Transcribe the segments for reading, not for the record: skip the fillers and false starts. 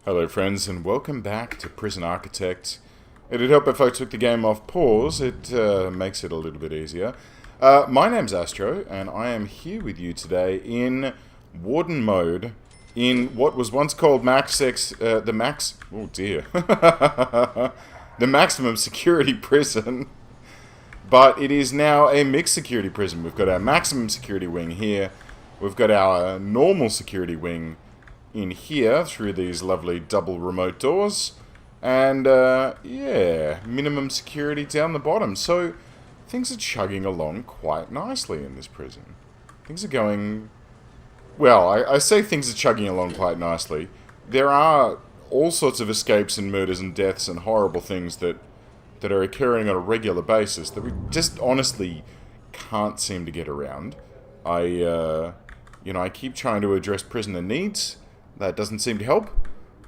Hello friends and welcome back to Prison Architect. It'd help if I took the game off pause, it makes it a little bit easier. My name's Astro and I am here with you today in Warden mode in what was once called the maximum security prison, but it is now a mixed security prison. We've got our maximum security wing here, we've got our normal security wing in here through these lovely double remote doors, and yeah, minimum security down the bottom. So things are chugging along quite nicely in this prison. Things are going well. I say things are chugging along quite nicely. There are all sorts of escapes and murders and deaths and horrible things that are occurring on a regular basis that we just honestly can't seem to get around. I keep trying to address prisoner needs. That doesn't seem to help.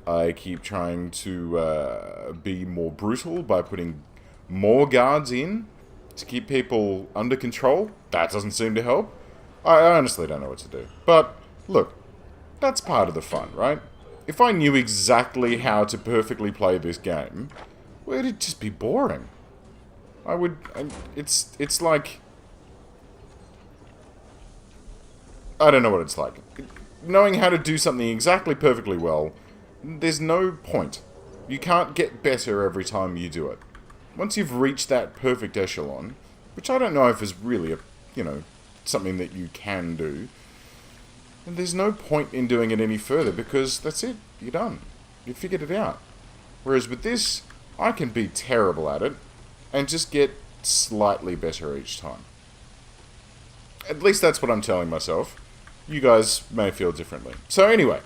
I keep trying to be more brutal by putting more guards in to keep people under control. That doesn't seem to help. I honestly don't know what to do. But, look, that's part of the fun, right? If I knew exactly how to perfectly play this game, well, it'd just be boring. It's like... I don't know what it's like. Knowing how to do something exactly perfectly well, there's no point. You can't get better every time you do it. Once you've reached that perfect echelon, which I don't know if is really something that you can do, then there's no point in doing it any further because that's it. You're done. You figured it out. Whereas with this, I can be terrible at it and just get slightly better each time. At least that's what I'm telling myself. You guys may feel differently. So anyway,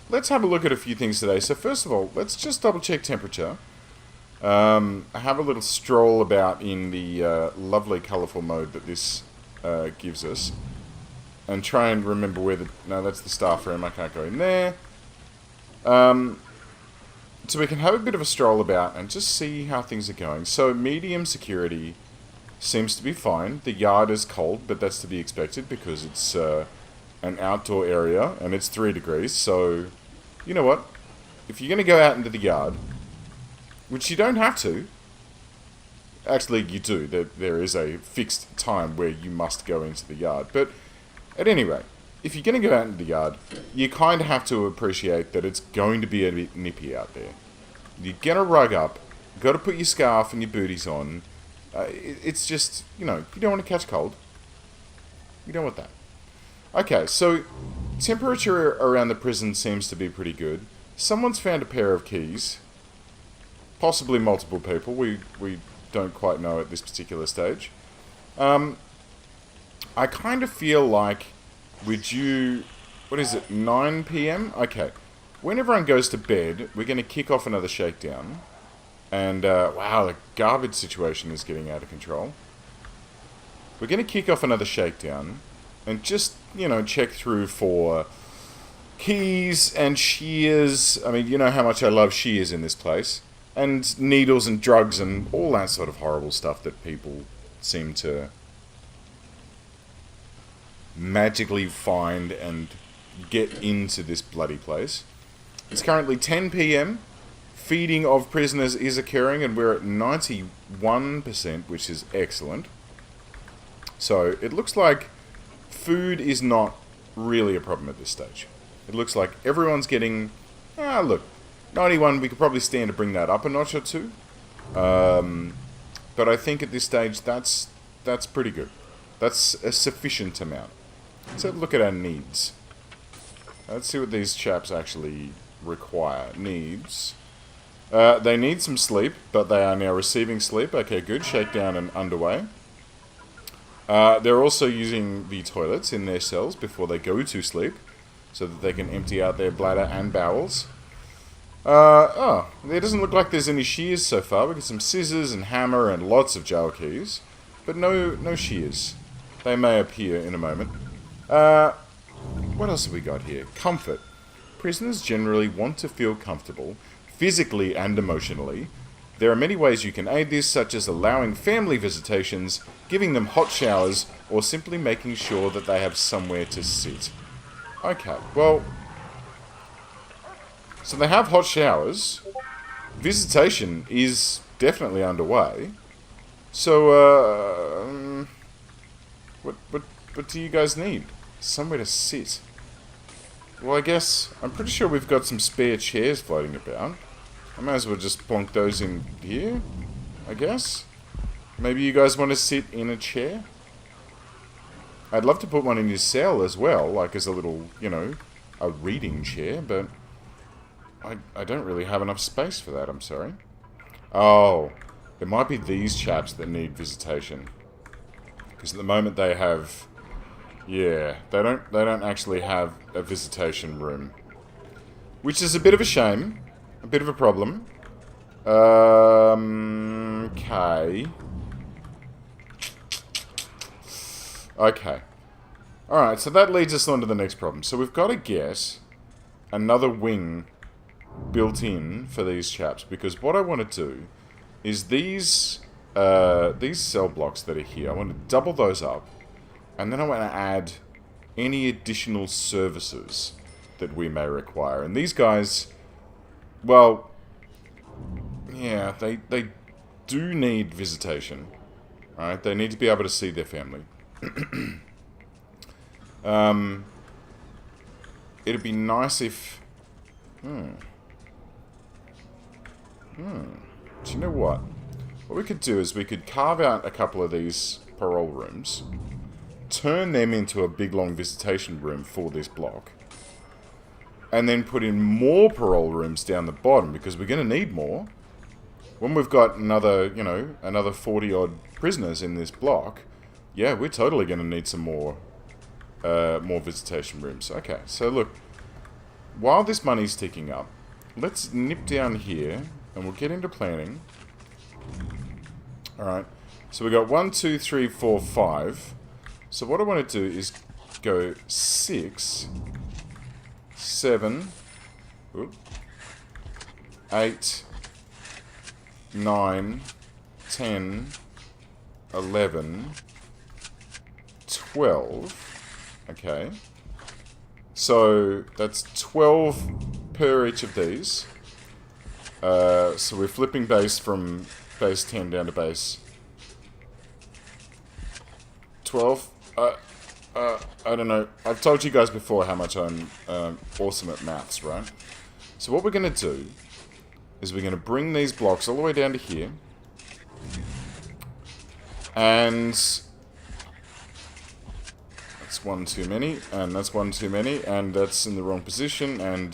let's have a look at a few things today. So first of all, let's just double check temperature. Have a little stroll about in the lovely colourful mode that this gives us. And try and remember where the... No, that's the staff room. I can't go in there. So we can have a bit of a stroll about and just see how things are going. So medium security... seems to be fine. The yard is cold, but that's to be expected because it's an outdoor area and it's 3 degrees. So, you know what? If you're going to go out into the yard, which you don't have to, actually you do. There is a fixed time where you must go into the yard. But at any rate, if you're going to go out into the yard, you kind of have to appreciate that it's going to be a bit nippy out there. You're going to rug up, you've got to put your scarf and your booties on. It's just, you don't want to catch cold. You don't want that. Okay, so temperature around the prison seems to be pretty good. Someone's found a pair of keys. Possibly multiple people. We don't quite know at this particular stage. I kind of feel like we're due... What is it? 9 PM? Okay. When everyone goes to bed, we're going to kick off another shakedown. And, wow, the garbage situation is getting out of control. We're going to kick off another shakedown and just, check through for keys and shears. I mean, you know how much I love shears in this place. And needles and drugs and all that sort of horrible stuff that people seem to magically find and get into this bloody place. It's currently 10 PM. Feeding of prisoners is occurring and we're at 91%, which is excellent. So it looks like food is not really a problem at this stage. It looks like everyone's getting... look, 91, we could probably stand to bring that up a notch or two. But I think at this stage that's pretty good. That's a sufficient amount. Let's have a look at our needs. Let's see what these chaps actually require. Needs... they need some sleep, but they are now receiving sleep. Okay, good. Shakedown and underway. They're also using the toilets in their cells before they go to sleep, so that they can empty out their bladder and bowels. There doesn't look like there's any shears so far. We got some scissors and hammer and lots of jail keys, but no shears. They may appear in a moment. What else have we got here? Comfort. Prisoners generally want to feel comfortable, physically and emotionally. There are many ways you can aid this, such as allowing family visitations, giving them hot showers, or simply making sure that they have somewhere to sit. Okay, well, So they have hot showers. Visitation is definitely underway. So, what do you guys need? Somewhere to sit. Well, I guess, I'm pretty sure we've got some spare chairs floating about. I might as well just plonk those in here, I guess. Maybe you guys want to sit in a chair? I'd love to put one in your cell as well, like as a little, you know, a reading chair, but I don't really have enough space for that, I'm sorry. Oh, it might be these chaps that need visitation. Because at the moment they have... Yeah, they don't actually have a visitation room. Which is a bit of a shame. A bit of a problem. Okay. Okay. Alright, so that leads us on to the next problem. So we've got to get another wing built in for these chaps, because what I want to do is these cell blocks that are here, I want to double those up, and then I want to add any additional services that we may require. And these guys, well, yeah, they do need visitation. Alright, they need to be able to see their family. It'd be nice if... Do you know what? What we could do is we could carve out a couple of these parole rooms, turn them into a big long visitation room for this block, and then put in more parole rooms down the bottom, because we're going to need more. When we've got another, you know, another 40-odd prisoners in this block, yeah, we're totally going to need some more visitation rooms. Okay, so look, while this money's ticking up, let's nip down here, and we'll get into planning. Alright, so we got 1, 2, 3, 4, 5. So what I want to do is go 6, 7, 8, 9, 10, 11, 12. Okay. So that's 12 per each of these. So we're flipping base from base 10 down to base 12. I don't know. I've told you guys before how much I'm awesome at maths, right? So what we're going to do is we're going to bring these blocks all the way down to here. And that's one too many, and that's one too many, and that's in the wrong position, and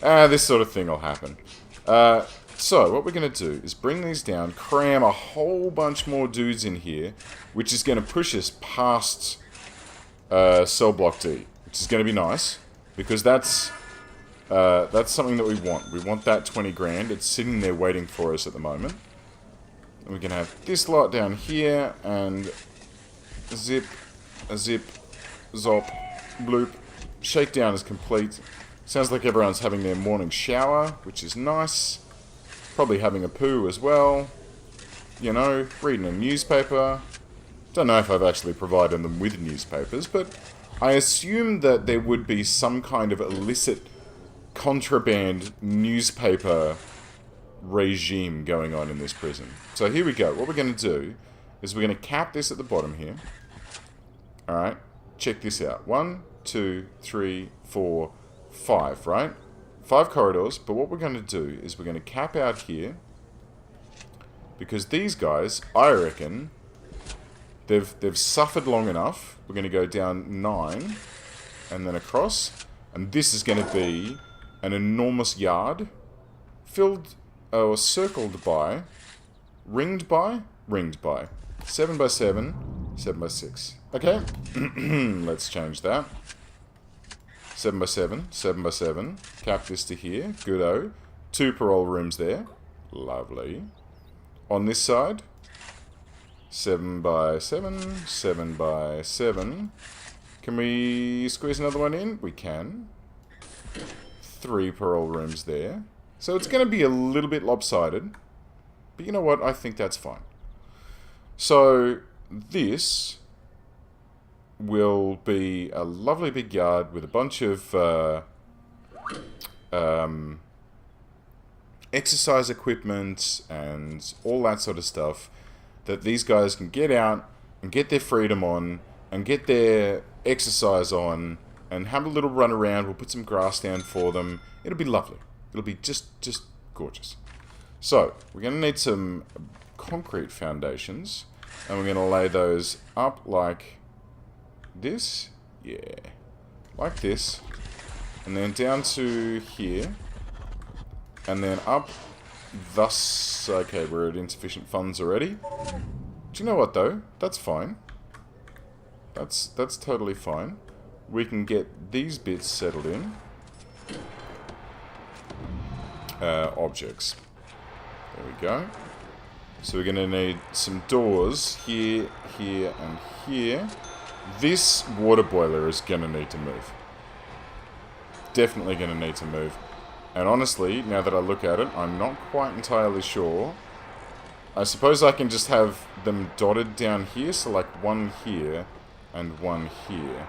this sort of thing will happen. So what we're going to do is bring these down, cram a whole bunch more dudes in here, which is going to push us past cell block D, which is going to be nice, because that's something that we want. We want that 20 grand. It's sitting there waiting for us at the moment. And we're going to have this lot down here, and zip, a zip, zop, bloop. Shakedown is complete. Sounds like everyone's having their morning shower, which is nice. Probably having a poo as well. You know, reading a newspaper. Don't know if I've actually provided them with newspapers, but I assume that there would be some kind of illicit contraband newspaper regime going on in this prison. So here we go. What we're going to do is we're going to cap this at the bottom here. Alright, check this out. 1, 2, 3, 4, 5, right? 5 corridors, but what we're going to do is we're going to cap out here, because these guys, I reckon, they've suffered long enough. We're going to go down 9 and then across, and this is going to be an enormous yard filled or circled by, ringed by 7 by 7, 7 by 6. Okay, let's change that. 7 by 7, 7 by 7. Cap this to here. Good-o. 2 parole rooms there. Lovely. On this side, 7 by 7, 7 by 7. Can we squeeze another one in? We can. 3 parole rooms there. So it's going to be a little bit lopsided. But you know what? I think that's fine. So this will be a lovely big yard with a bunch of exercise equipment and all that sort of stuff that these guys can get out and get their freedom on and get their exercise on and have a little run around. We'll put some grass down for them. It'll be lovely. It'll be just gorgeous. So, we're going to need some concrete foundations, and we're going to lay those up like this. Yeah. Like this. And then down to here. And then up thus. Okay, we're at insufficient funds already. Do you know what, though? That's fine. That's totally fine. We can get these bits settled in. Objects. There we go. So we're going to need some doors here, here, and here. This water boiler is going to need to move. Definitely going to need to move. And honestly, now that I look at it, I'm not quite entirely sure. I suppose I can just have them dotted down here, so like one here and one here.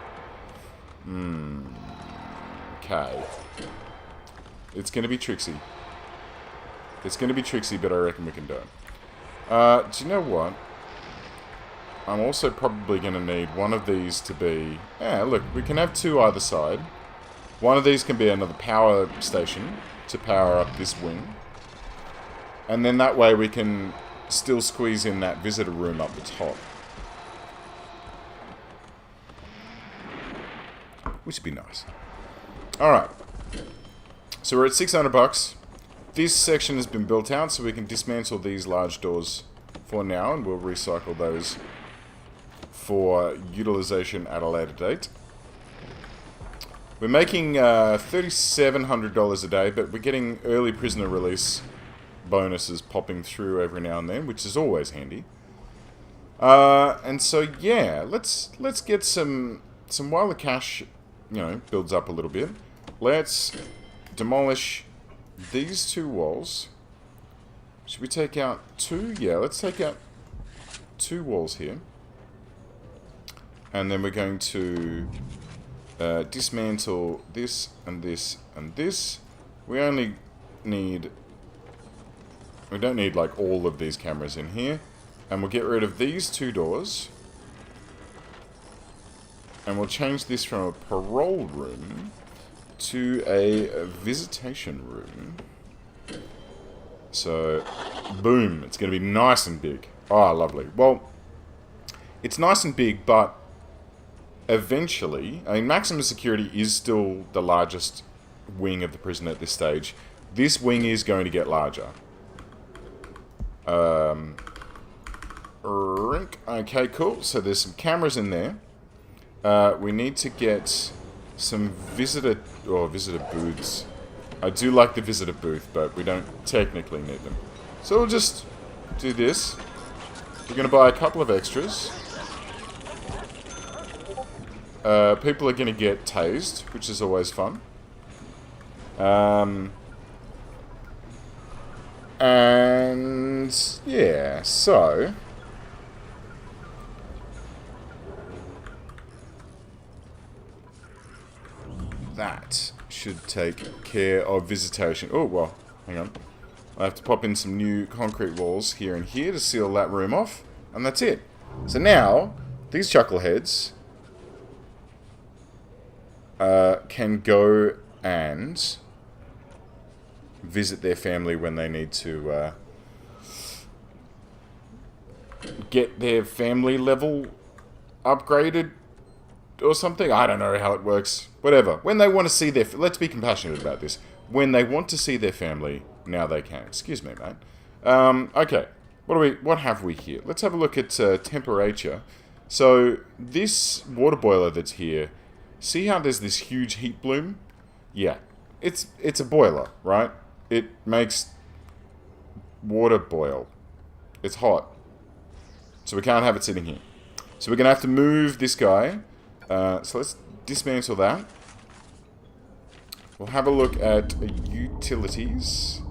Okay. It's going to be tricksy. It's going to be tricksy, but I reckon we can do it. Do you know what? I'm also probably going to need one of these to be... Yeah, look, we can have two either side. One of these can be another power station to power up this wing. And then that way we can still squeeze in that visitor room up the top. Which would be nice. Alright. So we're at $600. This section has been built out, so we can dismantle these large doors for now, and we'll recycle those for utilization at a later date. We're making $3,700 a day, but we're getting early prisoner release bonuses popping through every now and then, which is always handy. And so yeah, let's get some while the cash, builds up a little bit. Let's demolish these two walls. Should we take out two? Yeah, let's take out two walls here. And then we're going to dismantle this and this and this. We don't need like all of these cameras in here. And we'll get rid of these two doors. And we'll change this from a parole room to a visitation room. So, boom. It's going to be nice and big. Oh, lovely. Well, it's nice and big, but eventually, maximum security is still the largest wing of the prison at this stage. This wing is going to get larger. Okay, cool. So there's some cameras in there. We need to get some visitor booths. I do like the visitor booth, but we don't technically need them. So we'll just do this. We're going to buy a couple of extras. People are going to get tased, which is always fun. And yeah, so that should take care of visitation. Oh, well, hang on. I have to pop in some new concrete walls here and here to seal that room off. And that's it. So now, these chuckleheads can go and visit their family when they need to get their family level upgraded or something. I don't know how it works. Whatever. When they want to see their... Let's be compassionate about this. When they want to see their family, now they can. Excuse me, mate. Okay. What have we here? Let's have a look at temperature. So, this water boiler that's here, see how there's this huge heat bloom? Yeah. It's a boiler, right? It makes water boil. It's hot. So we can't have it sitting here. So we're going to have to move this guy. So let's dismantle that. We'll have a look at utilities.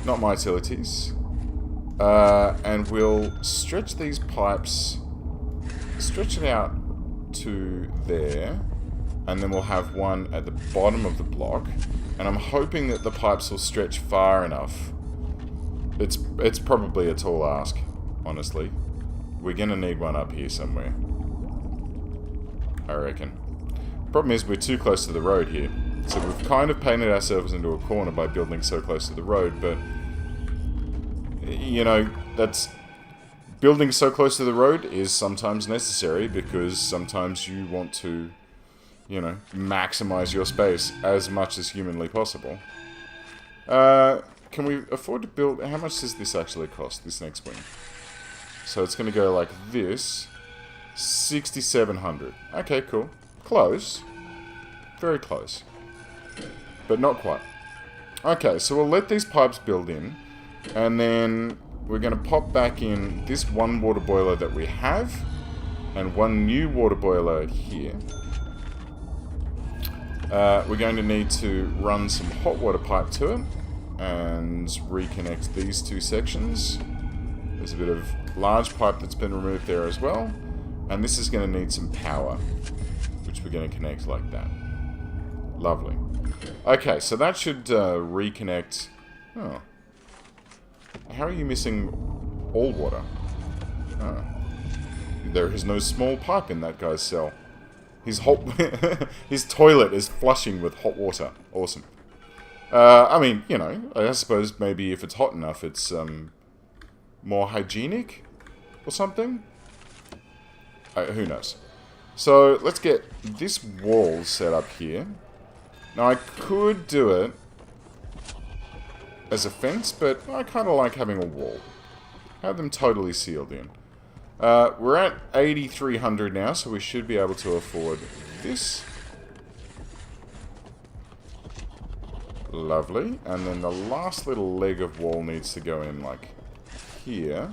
Not my utilities. And we'll stretch these pipes. Stretch it out to there. And then we'll have one at the bottom of the block. And I'm hoping that the pipes will stretch far enough. It's probably a tall ask, honestly. We're gonna need one up here somewhere, I reckon. Problem is, we're too close to the road here. So we've kind of painted ourselves into a corner by building so close to the road, but... You know, that's... Building so close to the road is sometimes necessary, because sometimes you want to, you know, maximize your space as much as humanly possible. Can we afford to build... How much does this actually cost, this next wing? So it's going to go like this. 6,700. Okay, cool. Close. Very close. But not quite. Okay, so we'll let these pipes build in. And then we're going to pop back in this one water boiler that we have. And one new water boiler here. We're going to need to run some hot water pipe to it. And reconnect these two sections. There's a bit of large pipe that's been removed there as well. And this is going to need some power, which we're going to connect like that. Lovely. Okay, so that should reconnect... Oh. How are you missing all water? Oh. There is no small pipe in that guy's cell. His his toilet is flushing with hot water. Awesome. I mean, you know, I suppose maybe if it's hot enough, it's more hygienic or something. Who knows? So let's get this wall set up here. Now I could do it as a fence, but I kind of like having a wall. Have them totally sealed in. We're at 8,300 now, so we should be able to afford this. Lovely. And then the last little leg of wall needs to go in like here.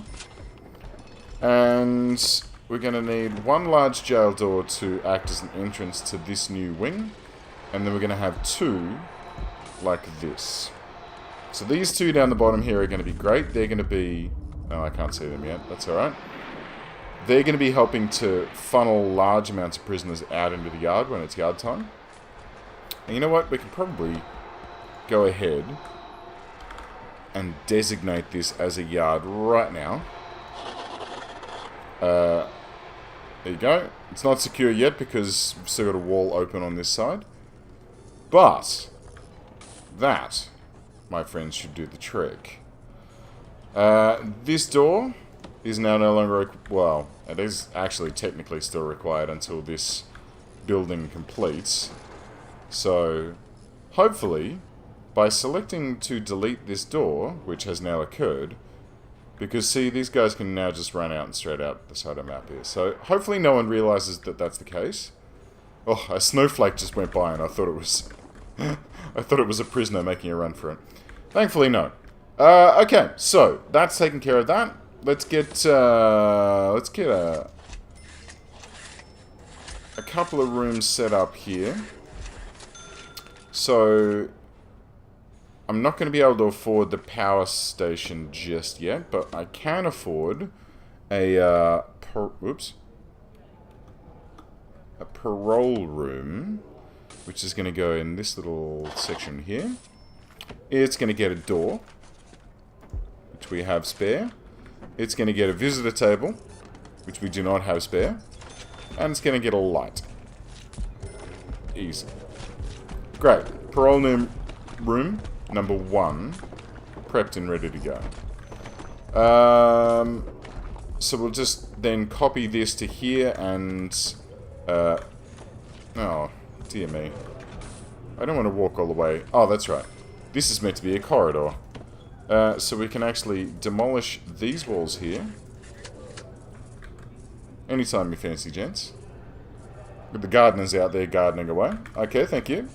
And we're going to need one large jail door to act as an entrance to this new wing. And then we're going to have two like this. So these two down the bottom here are going to be great. They're going to be... Oh, I can't see them yet. That's alright. They're going to be helping to funnel large amounts of prisoners out into the yard when it's yard time. And you know what? We can probably go ahead and designate this as a yard right now. There you go. It's not secure yet because we've still got a wall open on this side. But that, my friends, should do the trick. This door is now no longer... Well, it is actually technically still required until this building completes. So, hopefully, by selecting to delete this door, which has now occurred, because, see, these guys can now just run out and straight out the side of the map here. So, hopefully no one realizes that that's the case. Oh, a snowflake just went by and I thought it was... I thought it was a prisoner making a run for it. Thankfully, no. Okay, so, that's taken care of that. Let's get a couple of rooms set up here. So, I'm not going to be able to afford the power station just yet, but I can afford a parole room, which is going to go in this little section here. It's going to get a door, which we have spare. It's going to get a visitor table, which we do not have spare. And it's going to get a light. Easy. Great. Parole room number 1. Prepped and ready to go. So we'll just then copy this to here and... oh, dear me. I don't want to walk all the way. Oh, that's right. This is meant to be a corridor. So we can actually demolish these walls here. Anytime you fancy, gents. With the gardeners out there gardening away. Okay, thank you.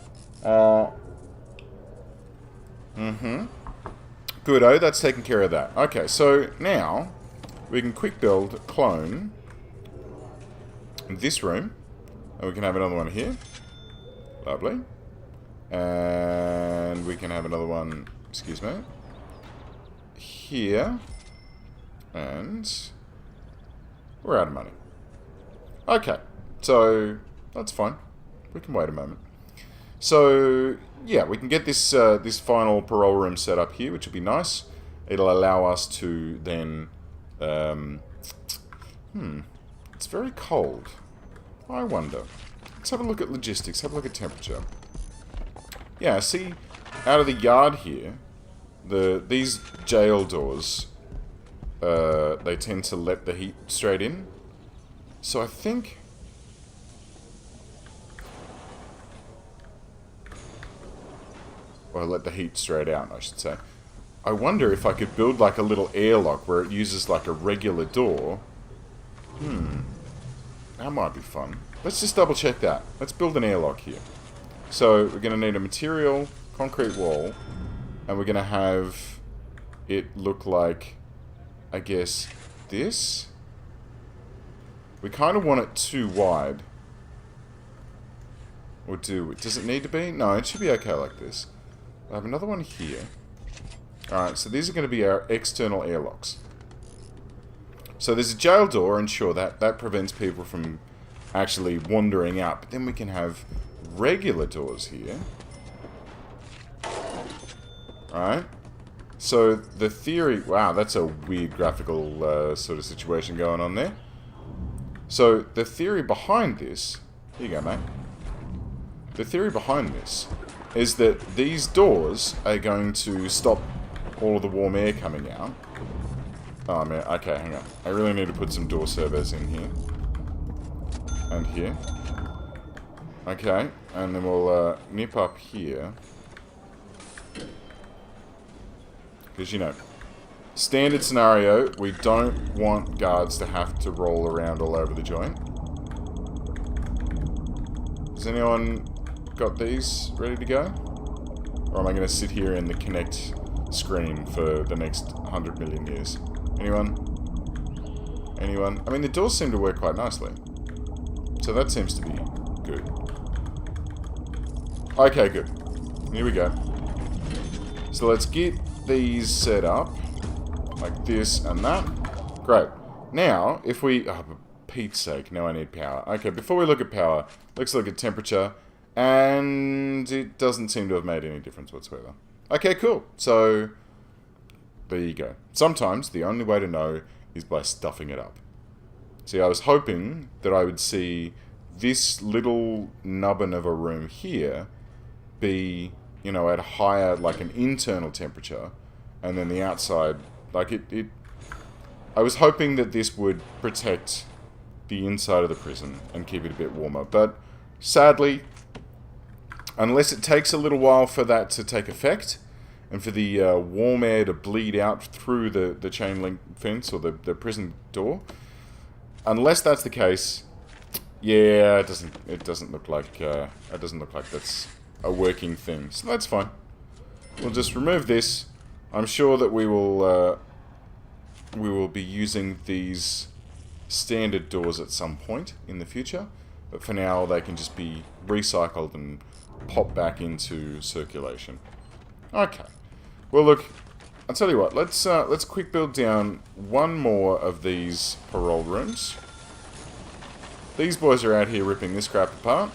Good-o, that's taken care of that. Okay, so now we can quick build, clone this room. And we can have another one here. Lovely. And we can have another one, excuse me, here. And we're out of money. Okay, so that's fine. We can wait a moment. So, yeah, we can get this this final parole room set up here, which will be nice. It'll allow us to then... it's very cold. I wonder. Let's have a look at logistics, have a look at temperature. Yeah, see, out of the yard here, these jail doors, they tend to let the heat straight in. So I think... Or let the heat straight out, I should say. I wonder if I could build like a little airlock where it uses like a regular door. That might be fun. Let's just double check that. Let's build an airlock here. So we're going to need a material, concrete wall, and we're going to have it look like, I guess, this. We kind of want it too wide. Or does it need to be? No, it should be okay like this. I have another one here. Alright, so these are going to be our external airlocks. So there's a jail door, and sure, that prevents people from actually wandering out. But then we can have regular doors here. Alright. So the theory... Wow, that's a weird graphical sort of situation going on there. So the theory behind this... Here you go, mate. The theory behind this is that these doors are going to stop all of the warm air coming out. Oh man, okay, hang on. I really need to put some door servos in here. And here. Okay, and then we'll nip up here. Because, you know, standard scenario, we don't want guards to have to roll around all over the joint. Has anyone got these ready to go? Or am I going to sit here in the Connect screen for the next 100 million years? Anyone? Anyone? I mean, the doors seem to work quite nicely. So that seems to be good. Okay, good. Here we go. So let's get these set up. Like this and that. Great. Now, if we... Oh, for Pete's sake, now I need power. Okay, before we look at power, let's look at temperature. And it doesn't seem to have made any difference whatsoever. Okay, cool. So, there you go. Sometimes the only way to know is by stuffing it up. See, I was hoping that I would see this little nubbin of a room here be, you know, at higher, like an internal temperature, and then the outside, like it I was hoping that this would protect the inside of the prison and keep it a bit warmer, but sadly, unless it takes a little while for that to take effect, and for the warm air to bleed out through the chain link fence or the prison door, unless that's the case, yeah, it doesn't look like that's a working thing. So that's fine. We'll just remove this. I'm sure that we will be using these standard doors at some point in the future, but for now they can just be recycled and pop back into circulation. Okay. Well, look, I'll tell you what. Let's quick build down one more of these parole rooms. These boys are out here ripping this crap apart.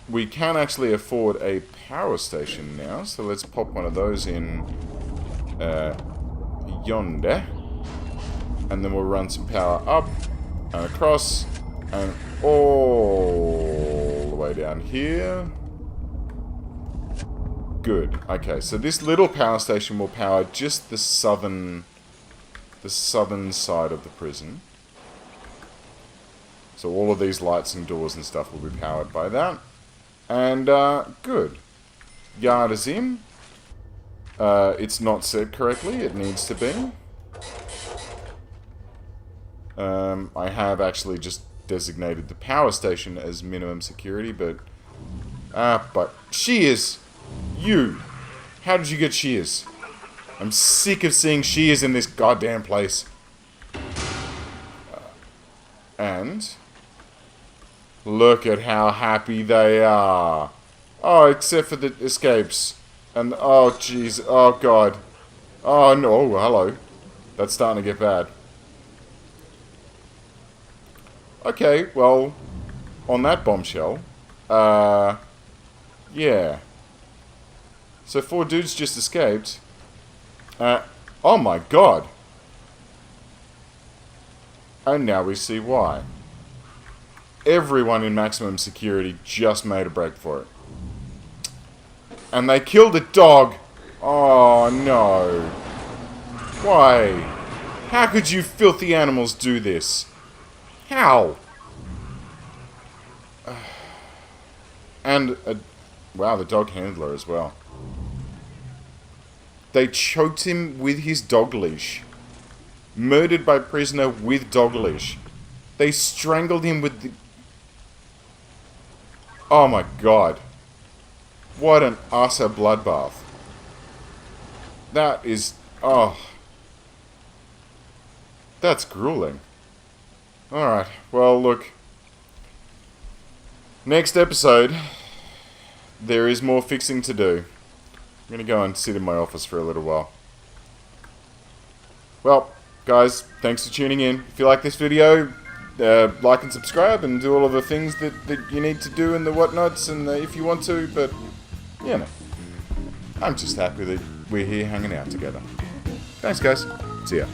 We can actually afford a power station now, so let's pop one of those in yonder. And then we'll run some power up and across and all the way down here. Good. Okay, so this little power station will power just the southern side of the prison. So all of these lights and doors and stuff will be powered by that. And, good. Yard is in. It's not set correctly. It needs to be. I have actually just designated the power station as minimum security, but shears! You! How did you get shears? I'm sick of seeing shears in this goddamn place. And look at how happy they are. Oh, except for the escapes. And, oh, jeez. Oh, God. Oh, no. Oh, hello. That's starting to get bad. Okay, well, on that bombshell, Yeah. So 4 dudes just escaped. Oh my god. And now we see why. Everyone in maximum security just made a break for it. And they killed a dog. Oh no. Why? How could you filthy animals do this? How? And, wow, the dog handler as well. They choked him with his dog leash. Murdered by prisoner with dog leash. They strangled him with the... Oh my god. What an utter bloodbath. That is... Oh. That's grueling. Alright, well look. Next episode, there is more fixing to do. I'm gonna go and sit in my office for a little while. Well, guys, thanks for tuning in. If you like this video, like and subscribe and do all of the things that you need to do and the whatnots and if you want to, but, you know, I'm just happy that we're here hanging out together. Thanks, guys. See ya.